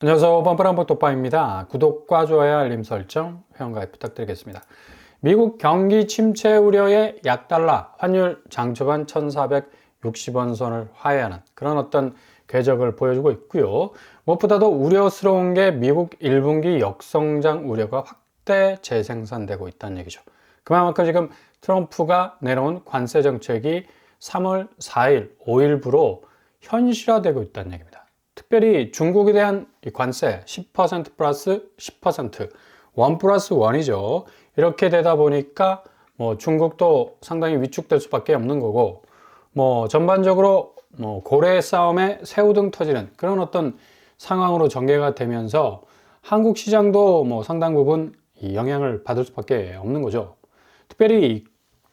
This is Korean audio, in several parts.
안녕하세요. 뻔뻔한복도빠입니다. 구독과 좋아요, 알림 설정, 회원가입 부탁드리겠습니다. 미국 경기 침체 우려에 약달러, 환율 장초반 1460원 선을 화해하는 그런 어떤 궤적을 보여주고 있고요. 무엇보다도 우려스러운 게 미국 1분기 역성장 우려가 확대 재생산되고 있다는 얘기죠. 그만큼 지금 트럼프가 내놓은 관세 정책이 3월 4일, 5일부로 현실화되고 있다는 얘기입니다. 특별히 중국에 대한 관세 10% 플러스 10%, 1 플러스 1이죠. 이렇게 되다 보니까 중국도 상당히 위축될 수밖에 없는 거고, 전반적으로 고래 싸움에 새우등 터지는 그런 어떤 상황으로 전개가 되면서 한국 시장도 상당 부분 이 영향을 받을 수밖에 없는 거죠. 특별히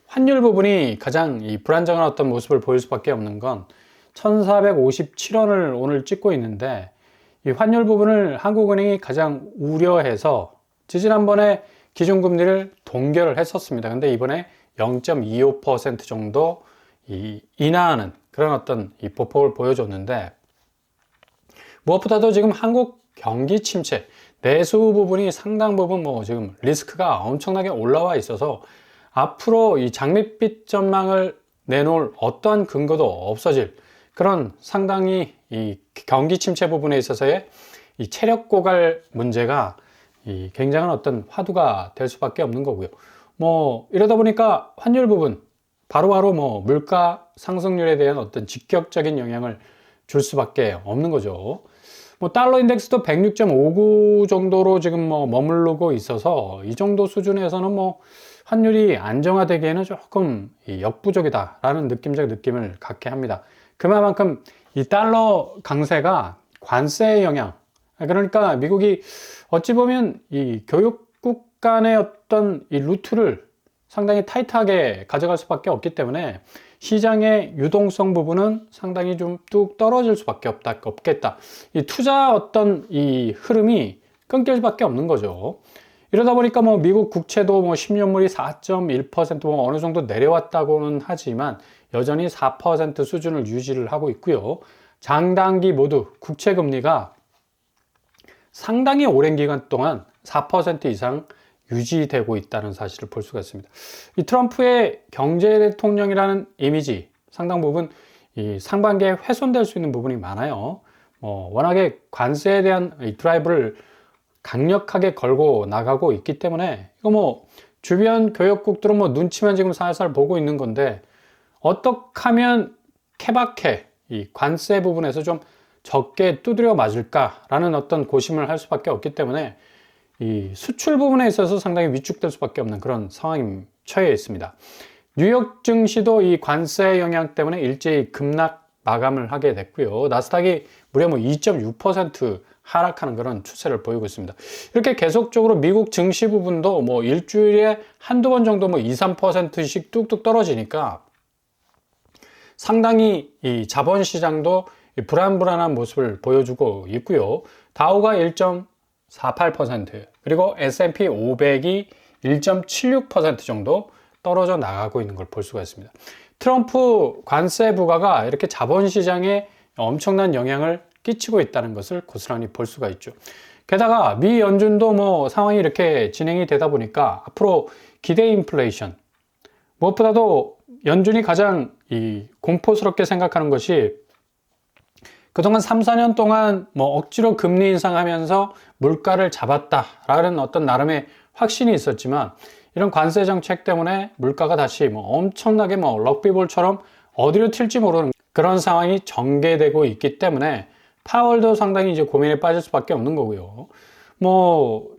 환율 부분이 가장 이 불안정한 어떤 모습을 보일 수밖에 없는 건 1457원을 오늘 찍고 있는데, 이 환율 부분을 한국은행이 가장 우려해서 지지난번에 기준금리를 동결을 했었습니다. 근데 이번에 0.25% 정도 인하하는 그런 어떤 이 보폭을 보여줬는데, 무엇보다도 지금 한국 경기 침체, 내수 부분이 상당 부분 지금 리스크가 엄청나게 올라와 있어서 앞으로 이 장밋빛 전망을 내놓을 어떠한 근거도 없어질 그런 상당히 이 경기 침체 부분에 있어서의 이 체력 고갈 문제가 이 굉장한 어떤 화두가 될 수밖에 없는 거고요. 이러다 보니까 환율 부분 바로바로 물가 상승률에 대한 어떤 직격적인 영향을 줄 수밖에 없는 거죠. 달러 인덱스도 106.59 정도로 지금 머무르고 있어서 이 정도 수준에서는 환율이 안정화되기에는 조금 역부족이다라는 느낌을 갖게 합니다. 그만큼 이 달러 강세가 관세의 영향, 그러니까 미국이 어찌 보면 이 교역국 간의 어떤 이 루트를 상당히 타이트하게 가져갈 수밖에 없기 때문에 시장의 유동성 부분은 상당히 좀 뚝 떨어질 수밖에 없겠다. 이 투자 어떤 이 흐름이 끊길 수밖에 없는 거죠. 이러다 보니까 미국 국채도 10년물이 4.1% 어느 정도 내려왔다고는 하지만 여전히 4% 수준을 유지를 하고 있고요. 장단기 모두 국채 금리가 상당히 오랜 기간 동안 4% 이상 유지되고 있다는 사실을 볼 수가 있습니다. 이 트럼프의 경제 대통령이라는 이미지 상당 부분 이 상반기에 훼손될 수 있는 부분이 많아요. 워낙에 관세에 대한 이 드라이브를 강력하게 걸고 나가고 있기 때문에 이거 주변 교역국들은 눈치만 지금 살살 보고 있는 건데, 어떻게 하면 케바케 이 관세 부분에서 좀 적게 두드려 맞을까라는 어떤 고심을 할 수밖에 없기 때문에 이 수출 부분에 있어서 상당히 위축될 수밖에 없는 그런 상황에 처해 있습니다. 뉴욕 증시도 이 관세 영향 때문에 일제히 급락 마감을 하게 됐고요. 나스닥이 무려 2.6% 하락하는 그런 추세를 보이고 있습니다. 이렇게 계속적으로 미국 증시 부분도 일주일에 한두 번 정도 2, 3%씩 뚝뚝 떨어지니까 상당히 이 자본시장도 불안한 모습을 보여주고 있고요. 다우가 1.48%, 그리고 S&P 500이 1.76% 정도 떨어져 나가고 있는 걸 볼 수가 있습니다. 트럼프 관세 부과가 이렇게 자본시장에 엄청난 영향을 끼치고 있다는 것을 고스란히 볼 수가 있죠. 게다가 미 연준도 상황이 이렇게 진행이 되다 보니까 앞으로 기대 인플레이션, 무엇보다도 연준이 가장 공포스럽게 생각하는 것이 그동안 3, 4년 동안 억지로 금리 인상하면서 물가를 잡았다라는 어떤 나름의 확신이 있었지만, 이런 관세 정책 때문에 물가가 다시 엄청나게 럭비볼처럼 어디로 튈지 모르는 그런 상황이 전개되고 있기 때문에 파월도 상당히 이제 고민에 빠질 수밖에 없는 거고요.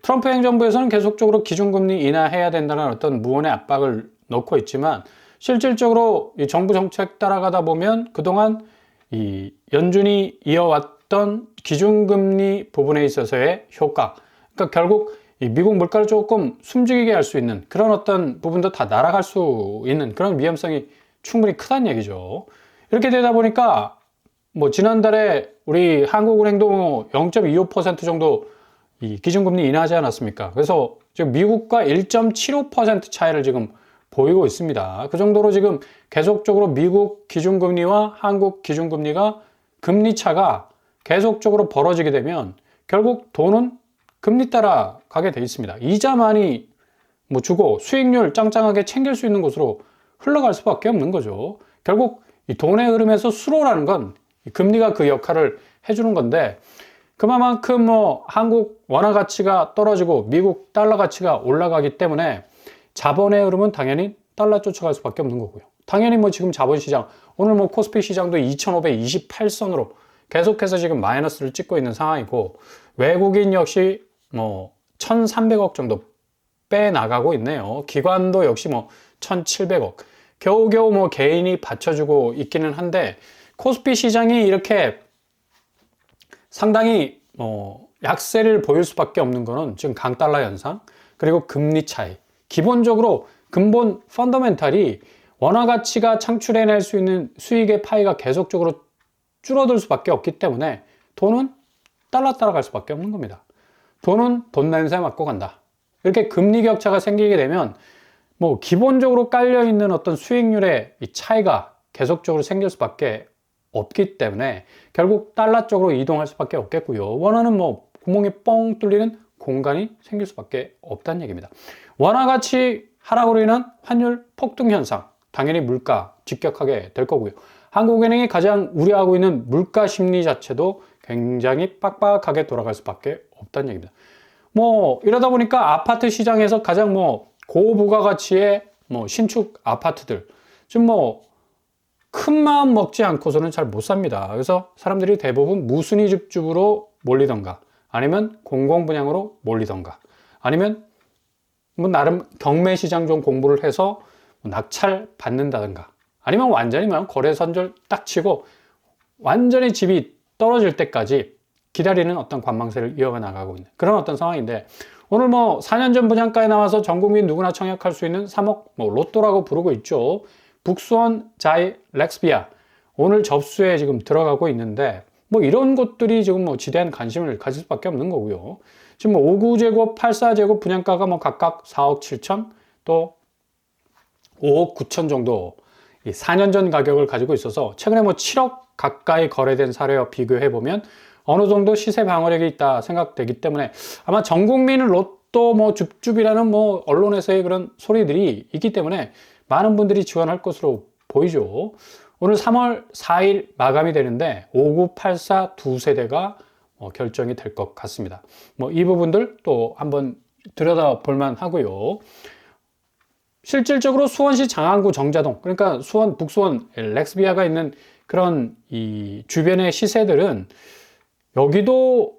트럼프 행정부에서는 계속적으로 기준금리 인하해야 된다는 어떤 무언의 압박을 넣고 있지만, 실질적으로 이 정부 정책 따라가다 보면 그동안 이 연준이 이어왔던 기준금리 부분에 있어서의 효과, 그러니까 결국 이 미국 물가를 조금 숨죽이게 할 수 있는 그런 어떤 부분도 다 날아갈 수 있는 그런 위험성이 충분히 크다는 얘기죠. 이렇게 되다 보니까 지난달에 우리 한국은행도 0.25% 정도 이 기준금리 인하하지 않았습니까? 그래서 지금 미국과 1.75% 차이를 지금 보이고 있습니다. 그 정도로 지금 계속적으로 미국 기준금리와 한국 기준금리가 금리 차가 계속적으로 벌어지게 되면 결국 돈은 금리 따라 가게 돼 있습니다. 이자 많이 뭐 주고 수익률 짱짱하게 챙길 수 있는 곳으로 흘러갈 수밖에 없는 거죠. 결국 이 돈의 흐름에서 수로라는 건 금리가 그 역할을 해주는 건데, 그만큼 뭐 한국 원화 가치가 떨어지고 미국 달러 가치가 올라가기 때문에 자본의 흐름은 당연히 달러 쫓아갈 수밖에 없는 거고요. 당연히 뭐 지금 자본시장, 오늘 뭐 코스피 시장도 2528선으로 계속해서 지금 마이너스를 찍고 있는 상황이고, 외국인 역시 뭐 1300억 정도 빼나가고 있네요. 기관도 역시 뭐 1700억. 겨우겨우 뭐 개인이 받쳐주고 있기는 한데, 코스피 시장이 이렇게 상당히 약세를 보일 수밖에 없는 거는 지금 강달러 현상, 그리고 금리 차이. 기본적으로 근본 펀더멘탈이 원화 가치가 창출해낼 수 있는 수익의 파이가 계속적으로 줄어들 수밖에 없기 때문에 돈은 달러 따라갈 수밖에 없는 겁니다. 돈은 돈 냄새 맡고 간다. 이렇게 금리 격차가 생기게 되면 뭐 기본적으로 깔려 있는 어떤 수익률의 이 차이가 계속적으로 생길 수밖에 없기 때문에 결국 달러 쪽으로 이동할 수밖에 없겠고요. 원화는 뭐 구멍이 뻥 뚫리는 공간이 생길 수밖에 없다는 얘기입니다. 원화 가치 하락으로 인한 환율 폭등 현상, 당연히 물가 직격하게 될 거고요. 한국은행이 가장 우려하고 있는 물가 심리 자체도 굉장히 빡빡하게 돌아갈 수밖에 없다는 얘기입니다. 뭐 이러다 보니까 아파트 시장에서 가장 뭐 고부가가치의 뭐 신축 아파트들 좀 뭐 큰 마음 먹지 않고서는 잘 못 삽니다. 그래서 사람들이 대부분 무순위 집주로 몰리던가, 아니면 공공분양으로 몰리던가, 아니면 뭐 나름 경매 시장 좀 공부를 해서 낙찰 받는다든가, 아니면 완전히 뭐 거래 선절 딱 치고 완전히 집이 떨어질 때까지 기다리는 어떤 관망세를 이어가 나가고 있는 그런 어떤 상황인데, 오늘 뭐 4년 전 분양가에 나와서 전 국민 누구나 청약할 수 있는 3억 뭐 로또라고 부르고 있죠. 북수원 자이 렉스비아 오늘 접수에 지금 들어가고 있는데, 뭐 이런 곳들이 지금 뭐 지대한 관심을 가질 수밖에 없는 거고요. 지금 뭐 59제곱, 84제곱 분양가가 뭐 각각 4억 7천 또 5억 9천 정도 이 4년 전 가격을 가지고 있어서 최근에 뭐 7억 가까이 거래된 사례와 비교해 보면 어느 정도 시세 방어력이 있다 생각되기 때문에, 아마 전 국민 로또 뭐 줍줍이라는 뭐 언론에서의 그런 소리들이 있기 때문에 많은 분들이 지원할 것으로 보이죠. 오늘 3월 4일 마감이 되는데 5984 두 세대가 결정이 될 것 같습니다. 뭐 이 부분들 또 한번 들여다볼 만 하고요. 실질적으로 수원시 장안구 정자동, 그러니까 수원 북수원 렉스비아가 있는 그런 이 주변의 시세들은 여기도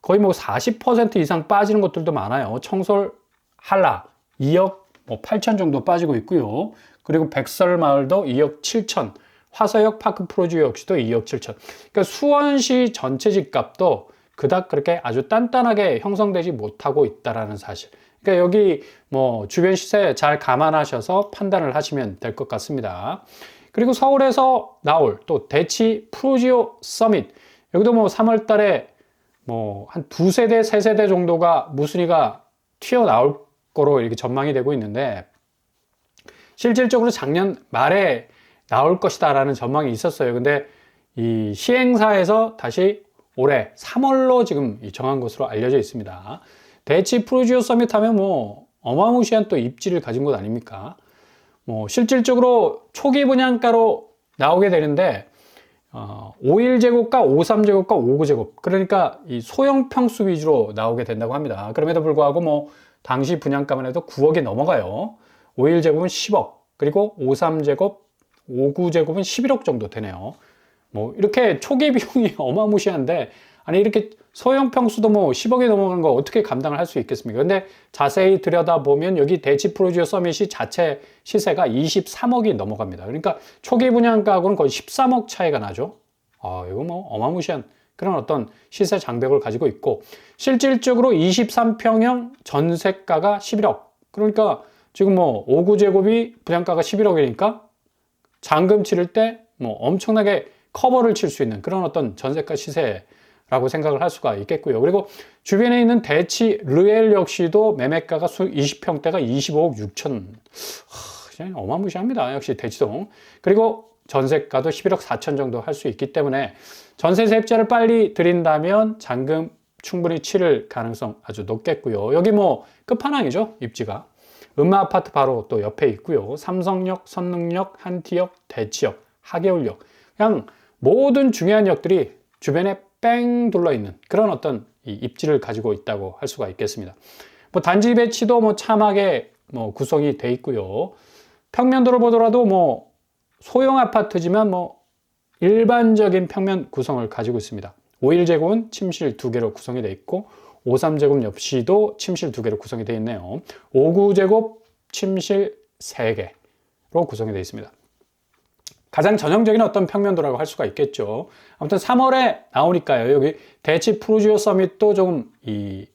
거의 뭐 40% 이상 빠지는 것들도 많아요. 청솔 한라 2억 8천 정도 빠지고 있고요. 그리고 백설마을도 2억 7천, 화서역 파크 프로주 역시도 2억 7천. 그러니까 수원시 전체 집값도 그닥 그렇게 아주 단단하게 형성되지 못하고 있다라는 사실. 그러니까 여기 뭐 주변 시세 잘 감안하셔서 판단을 하시면 될 것 같습니다. 그리고 서울에서 나올 또 대치 프로지오 서밋, 여기도 뭐 3월 달에 뭐 한 두 세대, 세 세대 정도가 무순위가 튀어나올 거로 이렇게 전망이 되고 있는데, 실질적으로 작년 말에 나올 것이다 라는 전망이 있었어요. 근데 이 시행사에서 다시 올해 3월로 지금 정한 것으로 알려져 있습니다. 대치 프로지오 서밋 하면 뭐 어마무시한 또 입지를 가진 곳 아닙니까? 뭐 실질적으로 초기 분양가로 나오게 되는데 51제곱과 53제곱과 59제곱, 그러니까 이 소형 평수 위주로 나오게 된다고 합니다. 그럼에도 불구하고 뭐 당시 분양가만 해도 9억이 넘어가요. 51제곱은 10억, 그리고 53제곱, 59제곱은 11억 정도 되네요. 뭐 이렇게 초기 비용이 어마무시한데, 아니 이렇게 소형 평수도 뭐 10억이 넘어가는 거 어떻게 감당을 할 수 있겠습니까? 근데 자세히 들여다보면 여기 대치 프로지오 서밋이 자체 시세가 23억이 넘어갑니다. 그러니까 초기 분양가하고는 거의 13억 차이가 나죠. 이거 뭐 어마무시한 그런 어떤 시세 장벽을 가지고 있고, 실질적으로 23평형 전세가가 11억. 그러니까 지금 뭐 5구제곱이 분양가가 11억이니까 잔금 치를 때 뭐 엄청나게 커버를 칠 수 있는 그런 어떤 전세가 시세라고 생각을 할 수가 있겠고요. 그리고 주변에 있는 대치 르엘 역시도 매매가가 20평대가 25억 6천. 어마무시합니다. 역시 대치동. 그리고 전세가도 11억 4천 정도 할 수 있기 때문에 전세 세입자를 빨리 들인다면 잔금 충분히 치를 가능성 아주 높겠고요. 여기 뭐 끝판왕이죠, 입지가. 음마아파트 바로 또 옆에 있고요. 삼성역, 선릉역, 한티역, 대치역, 하계울역, 그냥 모든 중요한 역들이 주변에 뺑 둘러있는 그런 어떤 이 입지를 가지고 있다고 할 수가 있겠습니다. 뭐 단지 배치도 뭐 참하게 뭐 구성이 돼 있고요. 평면도를 보더라도 뭐 소형 아파트지만 뭐 일반적인 평면 구성을 가지고 있습니다. 51제곱은 침실 2개로 구성이 되어 있고 53제곱 역시도 침실 2개로 구성이 되어 있네요. 59제곱 침실 3개로 구성이 되어 있습니다. 가장 전형적인 어떤 평면도라고 할 수가 있겠죠. 아무튼 3월에 나오니까요. 여기 대치 프루지오 서밋도 조금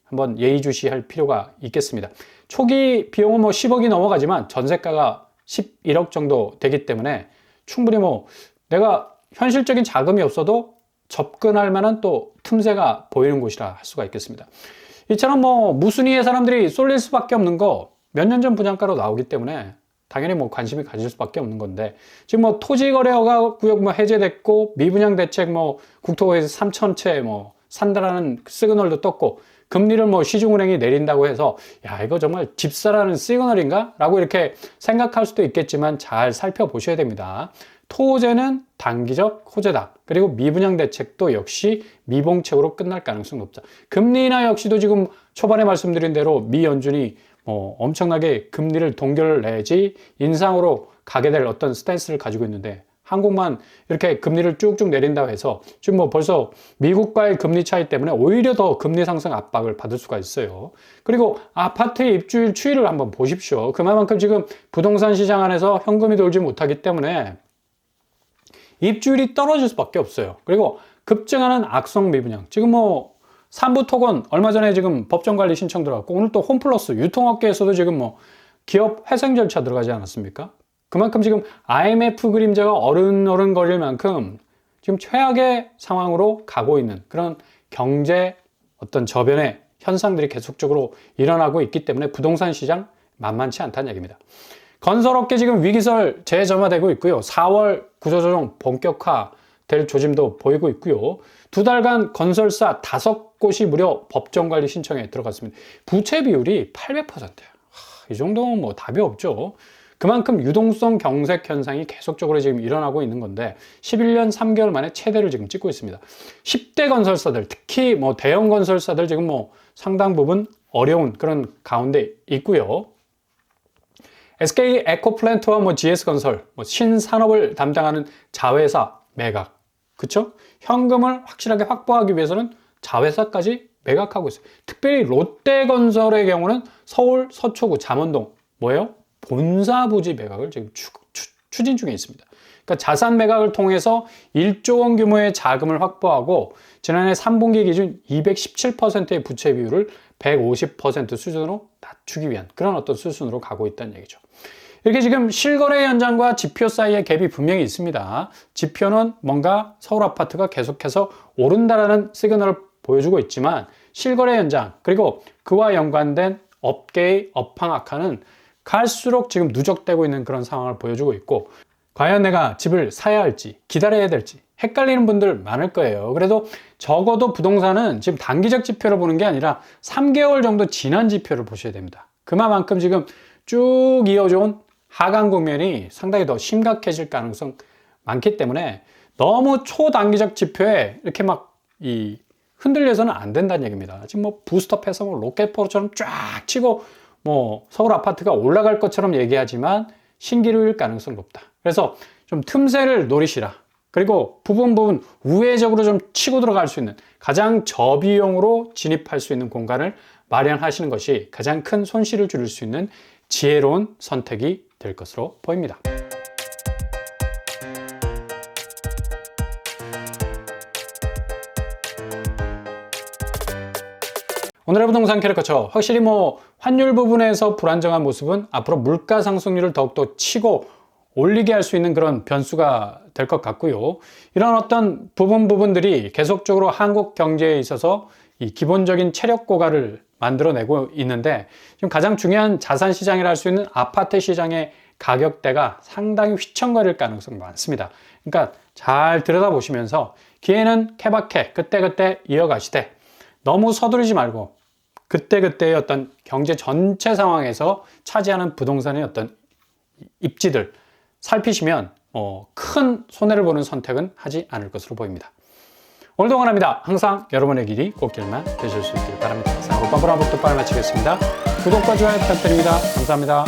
한번 예의주시할 필요가 있겠습니다. 초기 비용은 뭐 10억이 넘어가지만 전세가가 11억 정도 되기 때문에 충분히 뭐 내가 현실적인 자금이 없어도 접근할 만한 또 틈새가 보이는 곳이라 할 수가 있겠습니다. 이처럼 뭐 무순위의 사람들이 쏠릴 수밖에 없는 거 몇 년 전 분양가로 나오기 때문에 당연히 뭐 관심이 가질 수밖에 없는 건데, 지금 뭐 토지거래허가 구역 뭐 해제됐고 미분양 대책 뭐 국토부에서 3,000채 뭐 산다라는 시그널도 떴고, 금리를 뭐 시중은행이 내린다고 해서 야, 이거 정말 집사라는 시그널인가? 라고 이렇게 생각할 수도 있겠지만 잘 살펴보셔야 됩니다. 토제는 단기적 호재다. 그리고 미분양 대책도 역시 미봉책으로 끝날 가능성이 높다. 금리 인하 역시도 지금 초반에 말씀드린 대로 미 연준이 엄청나게 금리를 동결 내지 인상으로 가게 될 어떤 스탠스를 가지고 있는데, 한국만 이렇게 금리를 쭉쭉 내린다고 해서 지금 뭐 벌써 미국과의 금리 차이 때문에 오히려 더 금리 상승 압박을 받을 수가 있어요. 그리고 아파트 입주일 추이를 한번 보십시오. 그만큼 지금 부동산 시장 안에서 현금이 돌지 못하기 때문에 입주율이 떨어질 수밖에 없어요. 그리고 급증하는 악성 미분양. 지금 뭐 삼부토건 얼마 전에 지금 법정관리 신청 들어갔고, 오늘 또 홈플러스 유통업계에서도 지금 뭐 기업 회생 절차 들어가지 않았습니까? 그만큼 지금 IMF 그림자가 어른어른거릴 만큼 지금 최악의 상황으로 가고 있는 그런 경제 어떤 저변의 현상들이 계속적으로 일어나고 있기 때문에 부동산 시장 만만치 않다는 얘기입니다. 건설업계 지금 위기설 재점화되고 있고요. 4월 구조조정 본격화될 조짐도 보이고 있고요. 2달간 건설사 5곳이 무려 법정관리 신청에 들어갔습니다. 부채 비율이 800%예요. 이 정도면 뭐 답이 없죠. 그만큼 유동성 경색 현상이 계속적으로 지금 일어나고 있는 건데 11년 3개월 만에 최대를 지금 찍고 있습니다. 10대 건설사들, 특히 뭐 대형 건설사들 지금 뭐 상당 부분 어려운 그런 가운데 있고요. SK 에코플랜트와 뭐 GS건설, 뭐 신산업을 담당하는 자회사 매각, 그쵸? 현금을 확실하게 확보하기 위해서는 자회사까지 매각하고 있어요. 특별히 롯데건설의 경우는 서울 서초구 잠원동 뭐예요? 본사 부지 매각을 지금 추진 중에 있습니다. 그러니까 자산 매각을 통해서 1조 원 규모의 자금을 확보하고 지난해 3분기 기준 217%의 부채 비율을 150% 수준으로 낮추기 위한 그런 어떤 수순으로 가고 있다는 얘기죠. 이렇게 지금 실거래 현장과 지표 사이의 갭이 분명히 있습니다. 지표는 뭔가 서울 아파트가 계속해서 오른다라는 시그널을 보여주고 있지만, 실거래 현장 그리고 그와 연관된 업계의 업황 악화는 갈수록 지금 누적되고 있는 그런 상황을 보여주고 있고, 과연 내가 집을 사야 할지 기다려야 될지 헷갈리는 분들 많을 거예요. 그래도 적어도 부동산은 지금 단기적 지표를 보는 게 아니라 3개월 정도 지난 지표를 보셔야 됩니다. 그만큼 지금 쭉 이어져온 하강 국면이 상당히 더 심각해질 가능성 많기 때문에 너무 초단기적 지표에 이렇게 막 흔들려서는 안 된다는 얘기입니다. 지금 뭐 부스트업해서 뭐 로켓포처럼 쫙 치고 뭐 서울 아파트가 올라갈 것처럼 얘기하지만 신기루일 가능성이 높다. 그래서 좀 틈새를 노리시라. 그리고 부분 우회적으로 좀 치고 들어갈 수 있는, 가장 저비용으로 진입할 수 있는 공간을 마련하시는 것이 가장 큰 손실을 줄일 수 있는 지혜로운 선택이 될 것으로 보입니다. 오늘의 부동산 캐릭터처, 확실히 뭐 환율 부분에서 불안정한 모습은 앞으로 물가 상승률을 더욱더 치고 올리게 할 수 있는 그런 변수가 될 것 같고요. 이런 어떤 부분들이 계속적으로 한국 경제에 있어서 이 기본적인 체력 고갈을 만들어내고 있는데, 지금 가장 중요한 자산 시장이라 할 수 있는 아파트 시장의 가격대가 상당히 휘청거릴 가능성이 많습니다. 그러니까 잘 들여다보시면서 기회는 케바케 그때그때 이어가시되, 너무 서두르지 말고 그때그때의 어떤 경제 전체 상황에서 차지하는 부동산의 어떤 입지들 살피시면 큰 손해를 보는 선택은 하지 않을 것으로 보입니다. 오늘도 응원합니다. 항상 여러분의 길이 꽃길만 되실 수 있길 바랍니다. 이상 오빠브라보톡방을 마치겠습니다. 구독과 좋아요 부탁드립니다. 감사합니다.